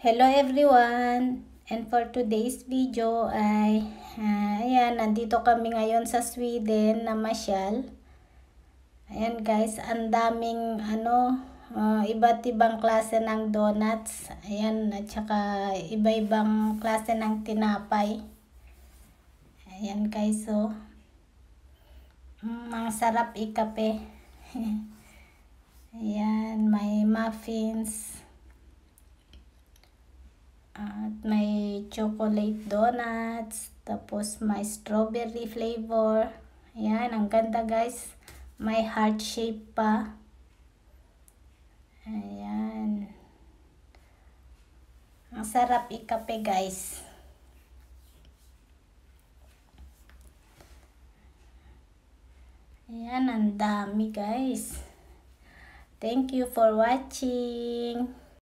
Hello everyone! And for today's video ay, ayan, nandito kami ngayon sa Sweden na masyal. Ayan guys, ang daming iba't ibang klase ng donuts. Ayan, at saka iba-ibang klase ng tinapay. Ayan guys, so ang sarap ikape. Ayan, may muffins. At may chocolate donuts, tapos may strawberry flavor. Ayan, ang ganda guys. May heart shape pa. Ayan. Ang sarap ikape guys. Ayan, ang dami guys. Thank you for watching.